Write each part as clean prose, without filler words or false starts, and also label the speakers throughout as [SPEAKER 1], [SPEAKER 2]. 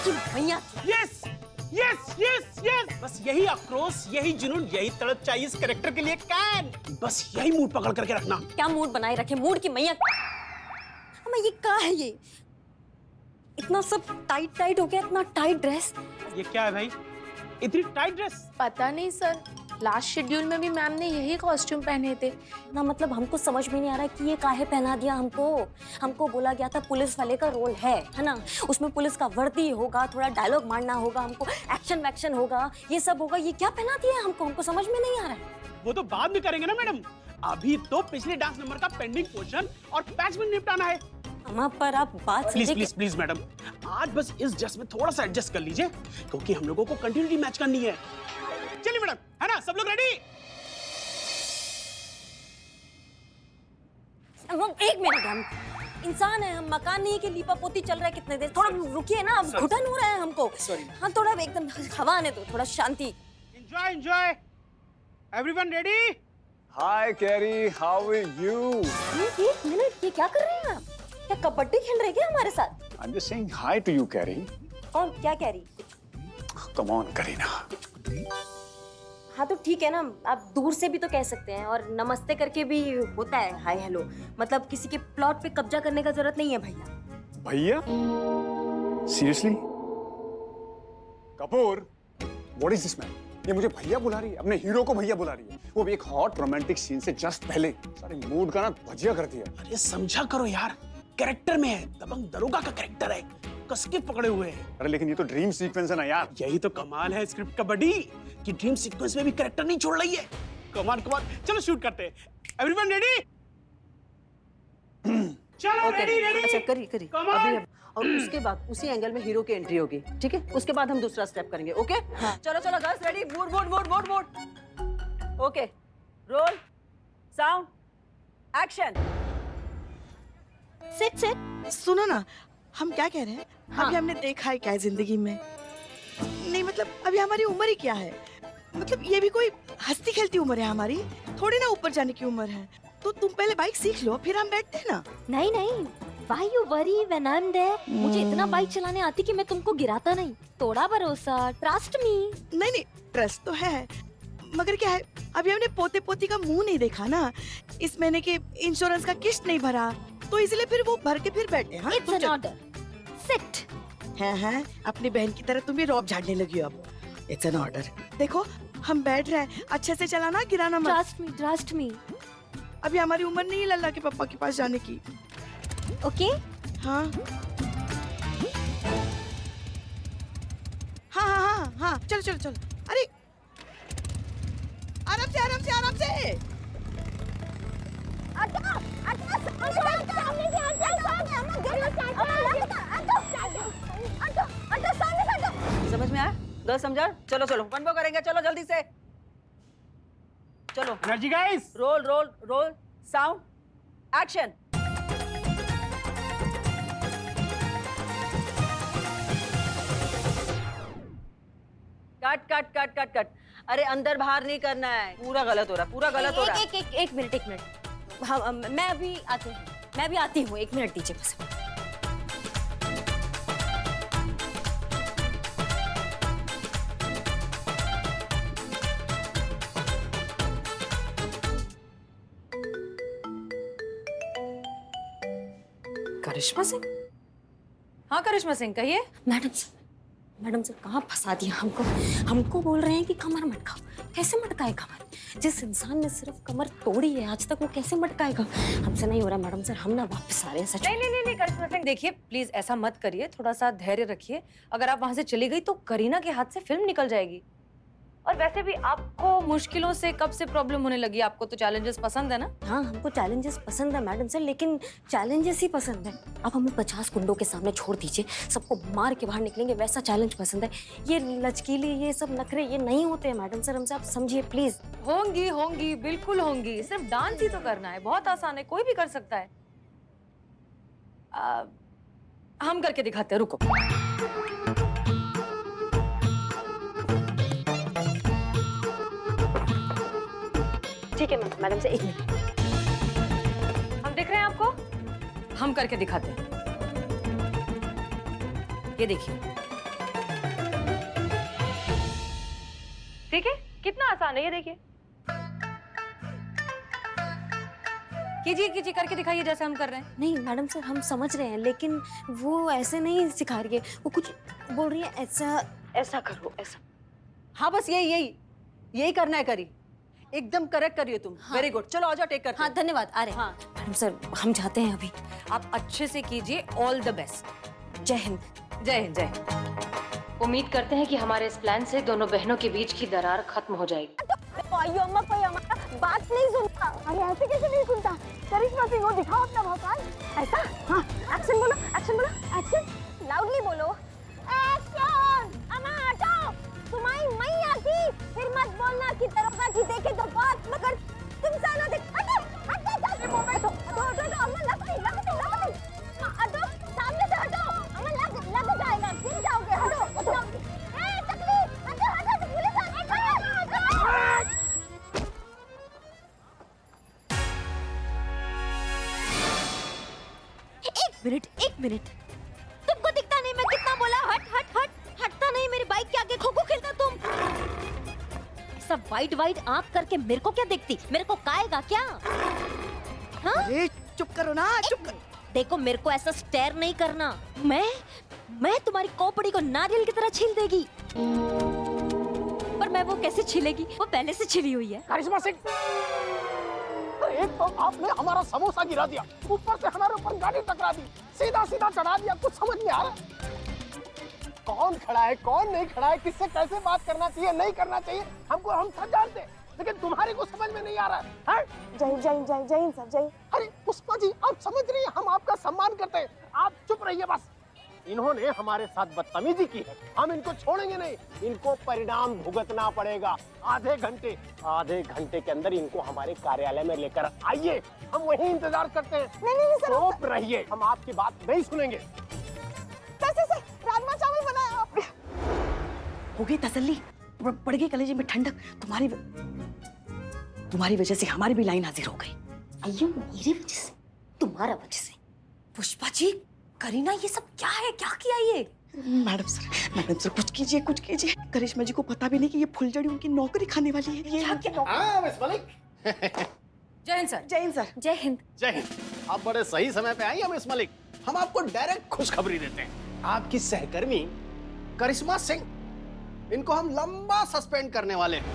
[SPEAKER 1] की मैया।
[SPEAKER 2] Yes yes yes yes, बस यही आक्रोश, यही जुनून, यही तड़प चाहिए इस कैरेक्टर के लिए। कैन बस यही मूड पकड़ करके रखना।
[SPEAKER 1] क्या मूड बनाए रखे, मूड की मैया। ये क्या है ये? इतना सब टाइट टाइट हो गया, इतना टाइट ड्रेस।
[SPEAKER 2] ये क्या है भाई, इतनी टाइट ड्रेस?
[SPEAKER 3] पता नहीं सर, लास्ट शेड्यूल में भी मैम ने यही कॉस्ट्यूम पहने थे
[SPEAKER 1] ना। मतलब हमको समझ में नहीं आ रहा है कि ये काहे पहना दिया हमको। हमको बोला गया था पुलिस वाले का रोल है ना, उसमें पुलिस का वर्दी होगा, थोड़ा डायलॉग मारना होगा, हमको एक्शन वैक्शन होगा, ये सब होगा। ये क्या पहना दिया है हमको समझ में नहीं आ रहा है।
[SPEAKER 2] वो तो बाद में करेंगे ना मैडम, अभी तो पिछले डांस नंबर का पेंडिंग पोर्शन और पैच में निपटाना है।
[SPEAKER 1] अम्मा पर आप बात
[SPEAKER 2] प्लीज प्लीज प्लीज मैडम, आज बस इस ड्रेस में थोड़ा सा एडजस्ट कर लीजिए, क्योंकि हम लोगों को कंटिन्यूटी मैच करनी है। चलिए मैडम, है ना, सब लोग रेडी?
[SPEAKER 1] एक मिनट, हम इंसान है, हम मकान नहीं के लीपा पोती चल रहा है कितने देर। थोड़ा रुकिए ना, अब घुटन हो रहा है हमको। हाँ थोड़ा एकदम हवा आने दो, थोड़ा शांति।
[SPEAKER 2] Enjoy enjoy, everyone ready?
[SPEAKER 4] Hi Carrie, how are you?
[SPEAKER 1] एक मिनट, ये क्या कर रहे हैं आप? क्या कबड्डी खेल रहे हैं क्या हमारे साथ?
[SPEAKER 4] I'm just saying hi to you, Carrie.
[SPEAKER 1] कौन क्या कह रही?
[SPEAKER 4] Come on, Kareena.
[SPEAKER 1] हाँ तो ठीक है ना, आप दूर से भी तो कह सकते हैं, और नमस्ते करके भी होता है हाय हेलो। मतलब किसी के प्लॉट पे कब्जा करने का जरूरत नहीं है भैया।
[SPEAKER 4] भैया? Seriously? Kapoor, what is this man? ये मुझे भैया बुला रही है, अपने हीरो को भैया बुला रही है, वो भी एक हॉट रोमांटिक सीन से जस्ट पहले। सारे मूड का ना भजिया कर दिया।
[SPEAKER 2] अरे समझा करो यार, कैरेक्टर में है, दबंग दरोगा का कैरेक्टर है, कसके पकड़े हुए हैं।
[SPEAKER 4] अरे लेकिन ये तो ड्रीम सीक्वेंस है ना यार।
[SPEAKER 2] यही तो कमाल है स्क्रिप्ट का बडी, कि ड्रीम सीक्वेंस में भी कैरेक्टर नहीं छोड़ रही है। कमाल कमाल, चलो शूट करते हैं। Everyone ready? चलो रेडी रेडी।
[SPEAKER 5] अच्छा करी अभी अब, और उसके बाद उसी एंगल में हीरो की एंट्री होगी, ठीक है? उसके बाद हम दूसरा स्टेप करेंगे, ओके? हाँ। चलो girls ready, mood. Okay, roll, sound, action.
[SPEAKER 6] Set सुनो ना, हम क्या कह रहे हैं?
[SPEAKER 1] हाँ।
[SPEAKER 6] अभी हमने देखा है क्या है जिंदगी में? नहीं मतलब अभी हमारी उम्र ही क्या है? मतलब ये भी कोई हंसती खेलती उम्र है हमारी, थोड़ी ना ऊपर जाने की उम्र है। तो तुम पहले बाइक सीख लो, फिर हम बैठते हैं ना।
[SPEAKER 1] नहीं, Why you worry when I'm there? मुझे इतना बाइक चलाने आती कि मैं तुमको गिराता नहीं। थोड़ा भरोसा, ट्रस्ट मी।
[SPEAKER 6] नहीं ट्रस्ट तो है, मगर क्या है, अभी हमने पोते पोती का मुंह नहीं देखा ना, इस महीने के इंश्योरेंस का किस्त नहीं भरा, तो इसलिए फिर वो भर के फिर बैठे। हाँ,
[SPEAKER 1] It's an order. Sit.
[SPEAKER 6] हैं अपनी बहन की तरह तुम भी रौब झाड़ने लगी हो अब। It's an order. देखो हम बैठ रहे हैं, अच्छे से चलाना, गिराना मत।
[SPEAKER 1] Trust me.
[SPEAKER 6] अभी हमारी उम्र नहीं है लल्ला के पापा के पास जाने की।
[SPEAKER 1] Okay?
[SPEAKER 6] हाँ हाँ, चलो। अरे आराम से।
[SPEAKER 5] समझ में आया? गर्ल समझा? चलो वन बो करेंगे, चलो जल्दी से। चलो
[SPEAKER 2] energy guys.
[SPEAKER 5] Roll, sound, action. Cut. अरे अंदर बाहर नहीं करना है, पूरा गलत हो रहा है।
[SPEAKER 1] एक मिनट। हाँ, मैं अभी आती हूँ, एक मिनट दीजिए बस।
[SPEAKER 3] करिश्मा सिंह? हाँ करिश्मा सिंह, कहिए।
[SPEAKER 1] मैडम सर कहाँ फंसा दिया हमको बोल रहे हैं कि कमर मटकाओ। कैसे मटकाए कमर? जिस इंसान ने सिर्फ कमर तोड़ी है आज तक, वो कैसे मटकाएगा? हमसे नहीं हो रहा मैडम सर, हम ना वापस आ रहे हैं सच।
[SPEAKER 3] नहीं करिश्मा सिंह, देखिए प्लीज ऐसा मत करिए, थोड़ा सा धैर्य रखिए। अगर आप वहां से चली गई तो करीना के हाथ से फिल्म निकल जाएगी। और वैसे भी आपको मुश्किलों से कब से प्रॉब्लम होने लगी? आपको तो चैलेंजेस पसंद है ना?
[SPEAKER 1] हाँ हमको चैलेंजेस पसंद है मैडम सर, लेकिन चैलेंजेस ही पसंद है। आप हमें 50 गुंडों के सामने छोड़ दीजिए, सबको मार के बाहर निकलेंगे, वैसा चैलेंज पसंद है। ये लचकीली, ये सब नखरे, ये नहीं होते हैं मैडम सर हमसे, आप समझिए प्लीज।
[SPEAKER 3] होंगी, बिल्कुल होंगी। सिर्फ डांस ही तो करना है, बहुत आसान है, कोई भी कर सकता है। हम करके दिखाते हैं, रुको।
[SPEAKER 1] ठीक है मैडम से, एक मिनट।
[SPEAKER 3] हम दिख रहे हैं आपको? हम करके दिखाते हैं। ये देखिए, ठीक है, कितना आसान है ये, देखिए। कीजिए कीजिए, करके दिखाइए जैसे हम कर रहे हैं।
[SPEAKER 1] नहीं मैडम सर, हम समझ रहे हैं, लेकिन वो ऐसे नहीं सिखा रही है, वो कुछ बोल रही है ऐसा ऐसा करो, ऐसा।
[SPEAKER 5] हाँ बस यही करना है करी। एकदम करेक्ट करिए तुम। वेरी गुड, चलो आ जाओ, टेक करते
[SPEAKER 1] हाँ
[SPEAKER 5] हैं।
[SPEAKER 1] धन्यवाद, आ रहे हैं।
[SPEAKER 5] हाँ।
[SPEAKER 1] मैडम सर हम जाते हैं अभी।
[SPEAKER 3] आप अच्छे से कीजिए, ऑल द बेस्ट।
[SPEAKER 1] जय हिंद।
[SPEAKER 3] जय हिंद, जय हिंद। उम्मीद करते हैं कि हमारे इस प्लान से दोनों बहनों के बीच की दरार खत्म हो जाएगी।
[SPEAKER 1] कोई हमारा बात नहीं सुनता। अरे ऐसे कैसे नहीं सुनता? करिश्मा सिंह, दिखाओ अपना भौकाल। ऐसा? हाँ, एक्शन बोलो, एक्शन बोलो, एक्शन लाउडली बोलो। एक्शन! अम्मा हटो, तुम्हारी मैया की। फिर मत बोलना कि दरोगा की देखे तो बात मगर तुम साला देख। हटो, हटो, हटो, हटो, हटो, अम्मा लग गई। हटो, सामने से हटो। अम्मा लग जाएगा, गिर जाओगे। हटो, हटो। ए टकली, हटो, हटो, पुलिस आ गई। एक मिनट, तुमको दिखता नहीं मैं कितना बोला? हट हट हट, हटता नहीं। मेरी बाइक के आगे खो खो खेलता तुम। ऐसा वाइट आंख करके मेरे को क्या देखती? मेरे को काएगा क्या? हाँ?
[SPEAKER 6] अरे चुप करो ना, चुप करो।
[SPEAKER 1] देखो मेरे को ऐसा स्टेयर नहीं करना। मैं तुम्हारी खोपड़ी को नारियल की तरह छील देगी। पर मैं वो कैसे छीलेगी? वो पहले से छिली हुई है।
[SPEAKER 2] करिश्मा सिंह, एक तो आपने हमारा समोसा गिरा दिया, ऊपर से हमारे ऊपर गाड़ी टकरा दी, सीधा चढ़ा दिया। कुछ समझ नहीं आ रहा कौन खड़ा है कौन नहीं खड़ा है, किससे कैसे बात करना चाहिए नहीं करना चाहिए, हम सब जानते हैं, लेकिन तुम्हारे को समझ में नहीं आ रहा है। जय सर, जय। अरे पुष्पा जी, आप समझ रही हैं, हम आपका सम्मान करते हैं, आप चुप रहिए बस। इन्होंने हमारे साथ बदतमीजी की है, हम इनको छोड़ेंगे नहीं, इनको परिणाम भुगतना पड़ेगा। आधे घंटे के अंदर इनको हमारे कार्यालय में लेकर आइए, हम वहीं इंतजार करते हैं। नहीं सर, चुप रहिए, हम आपकी बात नहीं सुनेंगे। कैसे सर? राजमा चावल बनाया आपने।
[SPEAKER 6] हो गई तसल्ली, पड़ गई कलेजे में ठंडक। तुम्हारी वजह से हमारी भी लाइन हाजिर हो गई।
[SPEAKER 1] अयो मेरी वजह से? तुम्हारा वजह से?
[SPEAKER 3] पुष्पा जी, करीना, ये सब क्या है? क्या किया ये?
[SPEAKER 6] मैडम सर कुछ कीजिए। करिश्मा जी को पता भी नहीं कि ये फुलझड़ी उनकी नौकरी खाने वाली है। ये
[SPEAKER 2] हाँ मिस मलिक।
[SPEAKER 3] जय हिंद सर।
[SPEAKER 6] जय हिंद सर।
[SPEAKER 1] जय हिंद।
[SPEAKER 2] जय हिंद। आप बड़े सही समय पे आई हैं मिस मलिक। हम आपको डायरेक्ट खुशखबरी देते हैं। आपकी सहकर्मी करिश्मा सिंह, इनको हम लंबा सस्पेंड करने वाले हैं।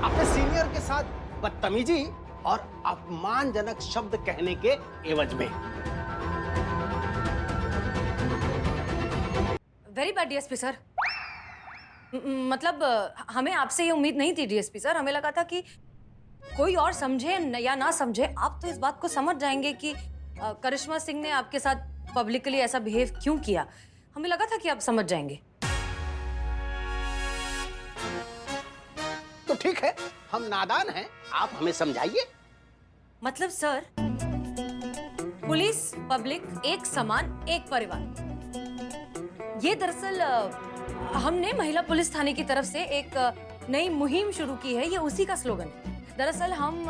[SPEAKER 2] अपने सीनियर के साथ बदतमीजी और अपमानजनक शब्द कहने के एवज में।
[SPEAKER 3] Very bad DSP sir. मतलब हमें आपसे ये उम्मीद नहीं थी डीएसपी सर। हमें लगा था कि कोई और समझे या ना समझे, आप तो इस बात को समझ जाएंगे कि करिश्मा सिंह ने आपके साथ पब्लिकली ऐसा बिहेव क्यों किया। हमें लगा था कि आप समझ जाएंगे।
[SPEAKER 2] तो ठीक है, हम नादान हैं, आप हमें समझाइए।
[SPEAKER 3] मतलब सर, पुलिस पब्लिक एक समान एक परिवार, ये दरअसल हमने महिला पुलिस थाने की तरफ से एक नई मुहिम शुरू की है। ये उसी का स्लोगन है। दरअसल हम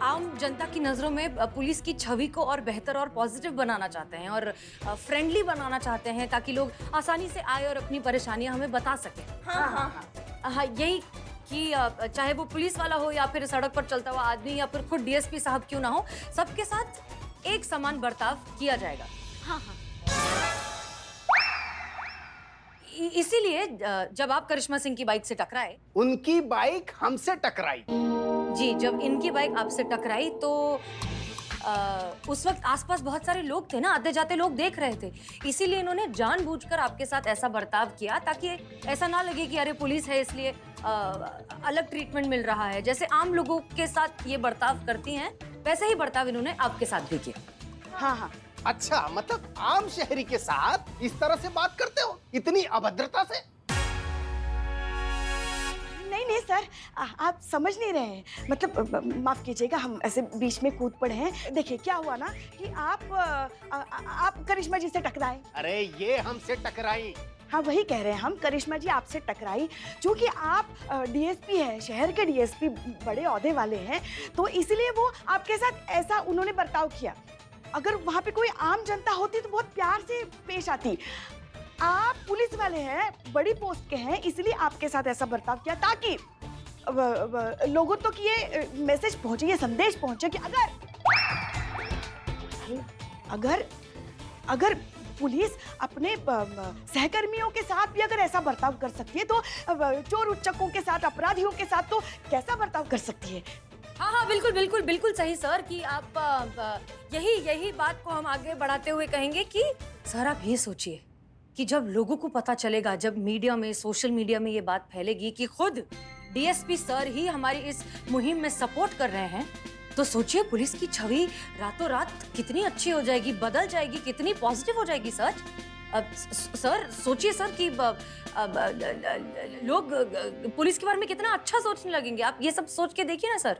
[SPEAKER 3] आम जनता की नजरों में पुलिस की छवि को और बेहतर और पॉजिटिव बनाना चाहते हैं और फ्रेंडली बनाना चाहते हैं, ताकि लोग आसानी से आए और अपनी परेशानियां हमें बता सकें। हाँ, यही कि चाहे वो पुलिस वाला हो या फिर सड़क पर चलता हुआ आदमी या फिर खुद डीएसपी साहब क्यों ना हो, सबके साथ एक समान बर्ताव किया जाएगा।
[SPEAKER 1] हाँ।
[SPEAKER 3] इसीलिए जब आप करिश्मा सिंह की बाइक से टकराए,
[SPEAKER 2] उनकी बाइक हमसे टकराई।
[SPEAKER 3] जी, जब इनकी बाइक आपसे टकराई तो उस वक्त आसपास बहुत सारे लोग थे ना, आते जाते लोग देख रहे थे। इसीलिए इन्होंने जानबूझकर आपके साथ ऐसा बर्ताव किया, ताकि ऐसा ना लगे कि अरे पुलिस है इसलिए अलग ट्रीटमेंट मिल रहा है। जैसे आम लोगों के साथ ये बर्ताव करती हैं, वैसे ही बर्ताव इन्होंने आपके साथ भी किया।
[SPEAKER 6] हाँ।
[SPEAKER 2] अच्छा, मतलब आम शहरी के साथ इस तरह से बात करते हो, इतनी अभद्रता से?
[SPEAKER 6] नहीं सर, आप समझ नहीं रहे हैं। मतलब माफ कीजिएगा, हम ऐसे बीच में कूद पड़े हैं। देखिए क्या हुआ ना कि आप करिश्मा जी से टकराए।
[SPEAKER 2] अरे ये हमसे टकराई।
[SPEAKER 6] हाँ वही कह रहे हैं हम, करिश्मा जी आपसे टकराई। क्योंकि आप डीएसपी हैं, शहर के डीएसपी, बड़े ओहदे वाले हैं, तो इसलिए वो आपके साथ ऐसा उन्होंने बर्ताव किया। अगर वहाँ पे कोई आम जनता होती तो बहुत प्यार से पेश आती। आप पुलिस वाले हैं, बड़ी पोस्ट के हैं, इसलिए आपके साथ ऐसा बर्ताव किया ताकि लोगों तक ये मैसेज पहुंचे, ये संदेश पहुंचे कि अगर अगर पुलिस अपने सहकर्मियों के साथ भी अगर ऐसा बर्ताव कर सकती है तो चोर उच्चकों के साथ, अपराधियों के साथ तो कैसा बर्ताव कर सकती है।
[SPEAKER 3] हाँ हाँ, बिल्कुल बिल्कुल बिल्कुल सही सर कि आप यही बात को हम आगे बढ़ाते हुए कहेंगे कि सर आप ये सोचिए कि जब लोगों को पता चलेगा, जब मीडिया में, सोशल मीडिया में ये बात फैलेगी कि खुद डीएसपी सर ही हमारी इस मुहिम में सपोर्ट कर रहे हैं, तो सोचिए पुलिस की छवि रातों रात कितनी अच्छी हो जाएगी, बदल जाएगी, कितनी पॉजिटिव हो जाएगी सर। अब सर सोचिए सर कि लोग पुलिस के बारे में कितना अच्छा सोचने लगेंगे। आप ये सब सोच के देखिए ना सर।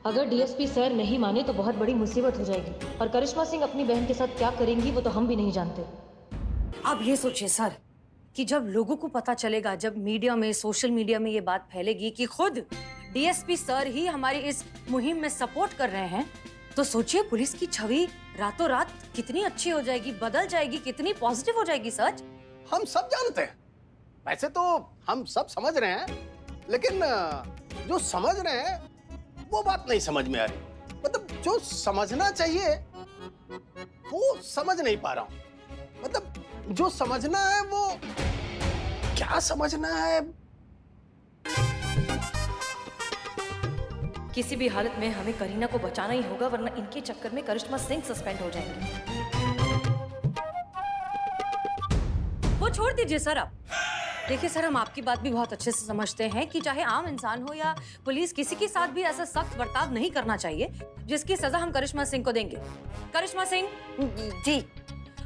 [SPEAKER 7] अगर डीएसपी सर नहीं माने तो बहुत बड़ी मुसीबत हो जाएगी और करिश्मा सिंह अपनी बहन के साथ क्या करेंगी वो तो हम भी नहीं जानते।
[SPEAKER 3] आप ये सोचिए सर कि जब लोगों को पता चलेगा, जब मीडिया में, सोशल मीडिया में ये बात फैलेगी कि खुद डीएसपी सर ही हमारी इस मुहिम में सपोर्ट कर रहे हैं, तो सोचिए पुलिस की छवि रातों रात कितनी अच्छी हो जाएगी, बदल जाएगी, कितनी पॉजिटिव हो जाएगी सर।
[SPEAKER 2] हम सब जानते हैं, वैसे तो हम सब समझ रहे हैं, लेकिन जो समझ रहे हैं वो बात नहीं समझ में आ रही। मतलब जो समझना चाहिए वो समझ नहीं पा रहा हूं। मतलब जो समझना है वो क्या समझना है।
[SPEAKER 3] किसी भी हालत में हमें करीना को बचाना ही होगा, वरना इनके चक्कर में करिश्मा सिंह सस्पेंड हो जाएंगे। वो छोड़ दीजिए सर आप। देखिए सर, हम आपकी बात भी बहुत अच्छे से समझते हैं कि चाहे आम इंसान हो या पुलिस, किसी के साथ भी ऐसा सख्त बर्ताव नहीं करना चाहिए जिसकी सजा हम करिश्मा सिंह को देंगे। करिश्मा सिंह
[SPEAKER 1] जी,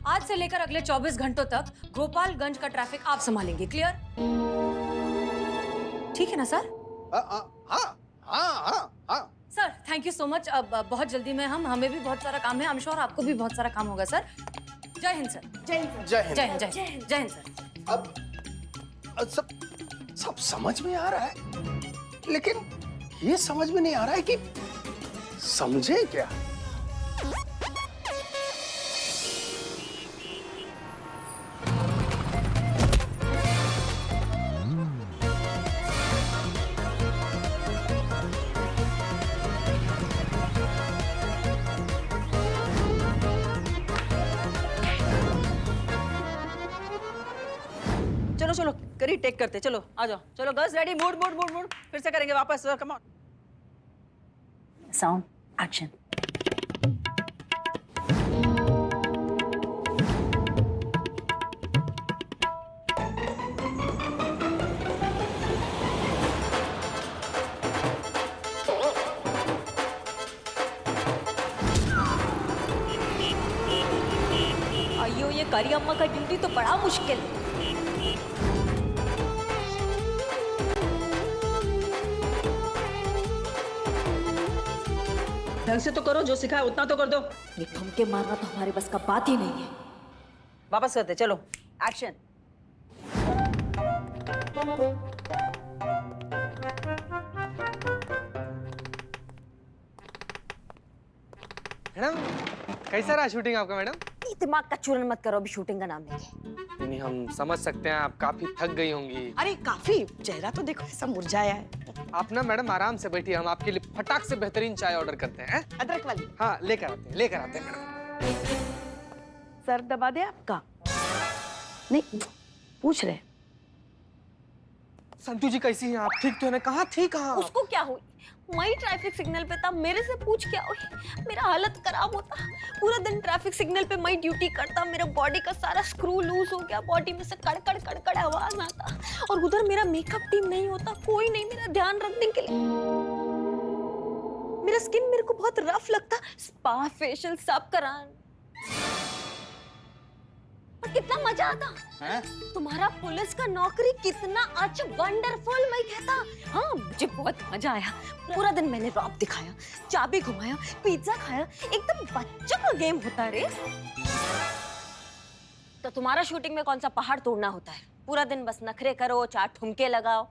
[SPEAKER 3] आज से लेकर अगले 24 घंटों तक गोपालगंज का ट्रैफिक आप संभालेंगे। क्लियर? ठीक है ना सर?
[SPEAKER 2] हाँ।
[SPEAKER 3] Sir thank you so much. अब बहुत जल्दी में हमें भी बहुत सारा काम है, आई एम श्योर आपको भी बहुत सारा काम होगा सर। जय हिंद सर।
[SPEAKER 6] जय हिंद।
[SPEAKER 2] जय हिंद।
[SPEAKER 3] जय हिंद, जय हिंद, जय हिंद सर।
[SPEAKER 2] अब सब समझ में आ रहा है, लेकिन ये समझ में नहीं आ रहा है कि समझे क्या।
[SPEAKER 5] चलो चलो करी टेक करते, चलो आ जाओ, चलो girls ready, mood mood mood mood, फिर से करेंगे वापस, कम ऑन।
[SPEAKER 1] Sound action. अयो, ये करी अम्मा का ड्यूटी तो बड़ा मुश्किल है।
[SPEAKER 5] ढंग से तो करो, जो सिखाया उतना तो कर दो।
[SPEAKER 1] ये ठुमके मारना तो हमारे बस का बात ही नहीं है।
[SPEAKER 5] वापस करते, चलो एक्शन।
[SPEAKER 8] मैडम कैसा रहा शूटिंग आपका मैडम?
[SPEAKER 1] ये दिमाग का चूरन मत करो अभी शूटिंग का नाम लेके।
[SPEAKER 8] नहीं, हम समझ सकते हैं आप काफी थक गई होंगी।
[SPEAKER 6] अरे काफी, चेहरा तो देखो ऐसा मुरझाया है।
[SPEAKER 8] आप ना मैडम आराम से बैठिए, हम आपके लिए फटाक से बेहतरीन चाय ऑर्डर करते हैं।
[SPEAKER 6] अदरक वाली।
[SPEAKER 8] हाँ लेकर आते हैं मैडम।
[SPEAKER 6] सर दबा दे आपका? नहीं, पूछ रहे।
[SPEAKER 8] संतू जी कैसी हैं आप? ठीक तो है ना? कहाँ थी कहाँ?
[SPEAKER 1] उसको क्या हुई? मैं ट्रैफिक सिग्नल पे था, मेरे से पूछ क्या हुई? मेरा हालत खराब होता, पूरा दिन ट्रैफिक सिग्नल पे मैं ड्यूटी करता, मेरा बॉडी का सारा स्क्रू लूज हो गया, बॉडी में से कड़कड़ कड़कड़ आवाज आता, और उधर मेरा मेकअप टीम नहीं होता, कोई नहीं मेरा ध्यान रखने के लिए। मेरा स्किन मेरे को बहुत रफ लगता, स्पा फेशियल सब करान, और कितना मजा आता है? तुम्हारा पुलिस का नौकरी कितना अच्छा, वंडरफुल। मैं कहता हाँ, मुझे बहुत मजा आया। पूरा दिन मैंने रॉब दिखाया, चाबी घुमाया, पिज्जा खाया, एकदम बच्चों का गेम होता है रे। तो तुम्हारा शूटिंग में कौन सा पहाड़ तोड़ना होता है? पूरा दिन बस नखरे करो, 4 ठुमके लगाओ।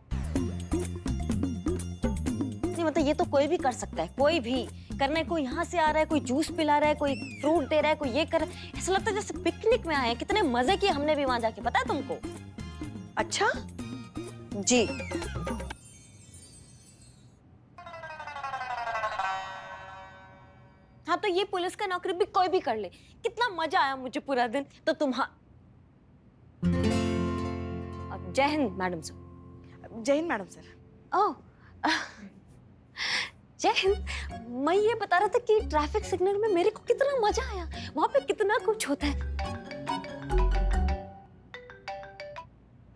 [SPEAKER 1] नहीं मतलब ये तो कोई भी कर सकता है, कोई भी। करने को यहाँ से आ रहा है, कोई जूस पिला रहा है, कोई फ्रूट दे रहा है, कोई ये कर रहा है। ऐसा लगता है जैसे पिकनिक में आए हैं। कितने मजे किए हमने भी वहां जाके, पता है तुमको?
[SPEAKER 6] अच्छा,
[SPEAKER 1] जी। हाँ, तो ये पुलिस का नौकरी भी कोई भी कर ले। कितना मजा आया मुझे पूरा दिन। तो अब जय हिंद मैडम सर।
[SPEAKER 6] जय हिंद मैडम सर।
[SPEAKER 1] ओह, जय हिंद। मैं ये बता रहा था कि ट्रैफिक सिग्नल में मेरे को कितना मजा आया। वहां पे कितना कुछ होता है।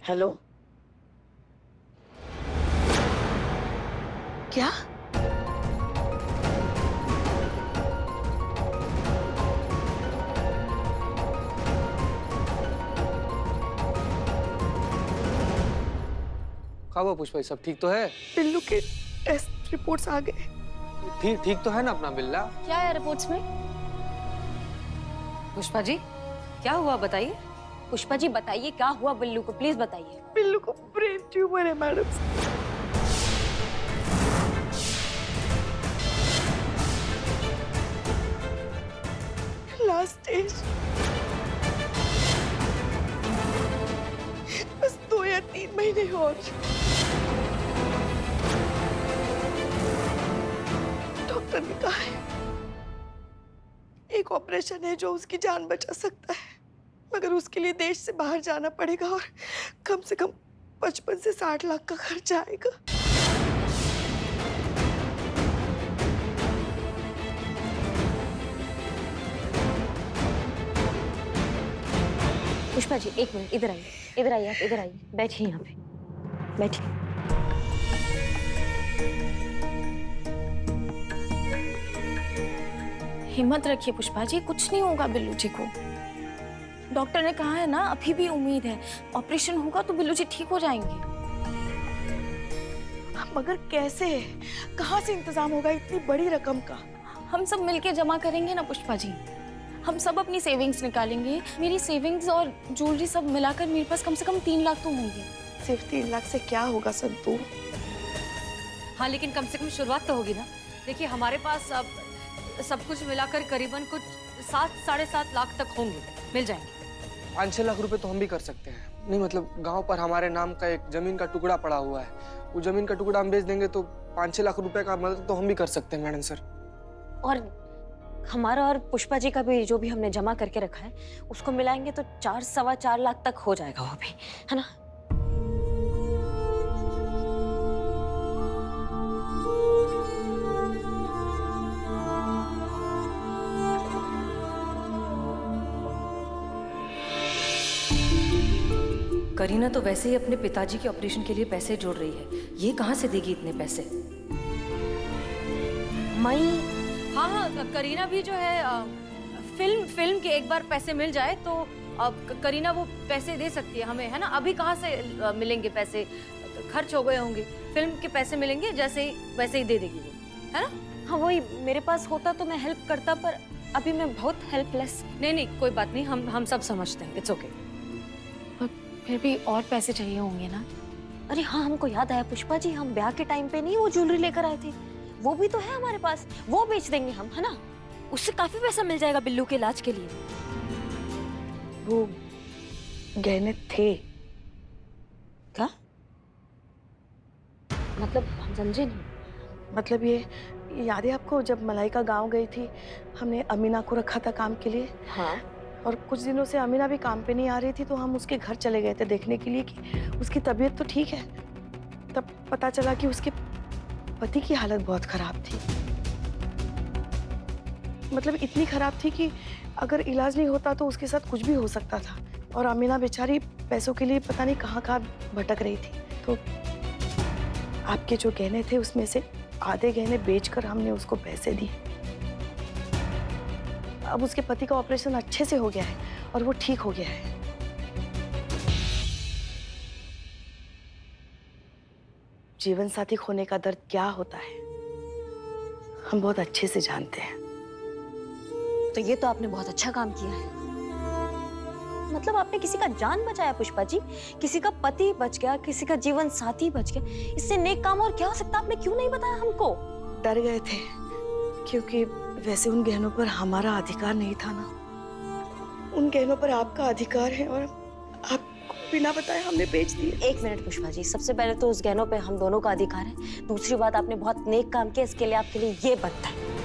[SPEAKER 6] हेलो, क्या?
[SPEAKER 8] क्या हुआ पुष्पा, सब ठीक तो है?
[SPEAKER 6] बिल्लू के टेस्ट रिपोर्ट्स आ गए।
[SPEAKER 8] ठीक तो है ना अपना बिल्ला?
[SPEAKER 3] क्या है रिपोर्ट्स में? पुष्पा जी, क्या हुआ बताइए।
[SPEAKER 1] पुष्पा जी बताइए क्या हुआ बिल्लू को, प्लीज बताइए।
[SPEAKER 6] बिल्लू को ब्रेन ट्यूमर है मैडम। Last stage. बस 2 या 3 महीने और। डॉक्टर ने कहा है एक ऑपरेशन है जो उसकी जान बचा सकता है, मगर उसके लिए देश से बाहर जाना पड़ेगा और कम से कम 55 से 60 लाख का खर्चा आएगा।
[SPEAKER 1] पुष्पा जी एक मिनट, इधर आइए, इधर आइए, आप इधर आइए, बैठिए यहाँ पे, बैठिए।
[SPEAKER 9] हिम्मत रखिए पुष्पा जी, कुछ नहीं होगा बिल्लू जी को। डॉक्टर ने कहा है ना, अभी भी उम्मीद है। ऑपरेशन होगा तो बिल्लू जी ठीक हो जाएंगे।
[SPEAKER 6] मगर कैसे, कहाँ से इंतजाम होगा इतनी बड़ी रकम का?
[SPEAKER 9] हम सब मिलके जमा करेंगे ना पुष्पा जी। हम सब अपनी सेविंग्स निकालेंगे। मेरी सेविंग्स और ज्वेलरी सब मिलाकर मेरे पास कम से कम 3 लाख तो होंगे।
[SPEAKER 6] सिर्फ 3 लाख से क्या होगा संतू?
[SPEAKER 3] हाँ, लेकिन कम से कम शुरुआत तो होगी ना। देखिए हमारे पास अब सब कुछ मिलाकर करीबन कुछ 7-7.5 लाख तक होंगे, मिल जाएंगे।
[SPEAKER 8] 5-6 लाख रुपए तो हम भी कर सकते हैं। नहीं मतलब गांव पर हमारे नाम का एक जमीन का टुकड़ा पड़ा हुआ है, वो जमीन का टुकड़ा हम बेच देंगे तो 5-6 लाख रुपए का मदद तो हम भी कर सकते हैं मैडम सर।
[SPEAKER 1] और हमारा और पुष्पा जी का भी जो भी हमने जमा करके रखा है उसको मिलाएंगे तो 4-4.25 लाख तक हो जाएगा वो भी, है ना?
[SPEAKER 3] करीना तो वैसे ही अपने पिताजी के ऑपरेशन के लिए पैसे जोड़ रही है। ये कहाँ से देगी इतने पैसे? हाँ, करीना भी जो है फिल्म के एक बार पैसे मिल जाए तो अब करीना वो पैसे दे सकती है हमें, है ना? अभी कहाँ से मिलेंगे पैसे, खर्च हो गए होंगे। फिल्म के पैसे मिलेंगे जैसे ही वैसे ही दे देगी वो, है ना?
[SPEAKER 1] हाँ वही, मेरे पास होता तो मैं हेल्प करता, पर अभी मैं बहुत हेल्पलेस।
[SPEAKER 3] नहीं कोई बात नहीं, हम सब समझते हैं, इट्स ओके।
[SPEAKER 9] फिर भी और पैसे चाहिए होंगे ना?
[SPEAKER 1] अरे हाँ, हमको याद आया पुष्पा जी, हम ब्याह के टाइम पे नहीं वो ज्वेलरी लेकर आए थे, वो भी तो है हमारे पास, वो बेच देंगे हम, है ना? उससे काफी पैसा मिल जाएगा बिल्लू के इलाज के लिए।
[SPEAKER 6] वो गहने थे
[SPEAKER 1] क्या मतलब? हम समझे नहीं।
[SPEAKER 6] मतलब ये याद है आपको जब मलाइका गांव गई थी, हमने अमीना को रखा था काम के लिए?
[SPEAKER 1] हाँ।
[SPEAKER 6] और कुछ दिनों से अमीना भी काम पे नहीं आ रही थी, तो हम उसके घर चले गए थे देखने के लिए कि उसकी तबीयत तो ठीक है। तब पता चला कि उसके पति की हालत बहुत खराब थी। मतलब इतनी खराब थी कि अगर इलाज नहीं होता तो उसके साथ कुछ भी हो सकता था। और अमीना बेचारी पैसों के लिए पता नहीं कहाँ भटक रही थी। तो आपके जो गहने थे उसमें से आधे गहने बेचकर हमने उसको पैसे दिए। अब उसके पति का ऑपरेशन अच्छे से हो गया है और वो ठीक हो गया है। जीवन साथी खोने का दर्द क्या होता है हम बहुत अच्छे से जानते हैं।
[SPEAKER 1] तो ये तो आपने बहुत अच्छा काम किया है। मतलब आपने किसी का जान बचाया पुष्पा जी, किसी का पति बच गया, किसी का जीवन साथी बच गया। इससे नेक काम और क्या हो सकता? आपने क्यों नहीं बताया हमको?
[SPEAKER 6] डर गए थे क्योंकि वैसे उन गहनों पर हमारा अधिकार नहीं था ना। उन गहनों पर आपका अधिकार है और आपको बिना बताए हमने बेच दिए।
[SPEAKER 1] एक मिनट पुष्पा जी, सबसे पहले तो उस गहनों पे हम दोनों का अधिकार है। दूसरी बात, आपने बहुत नेक काम किया, इसके लिए आपके लिए ये बनता है।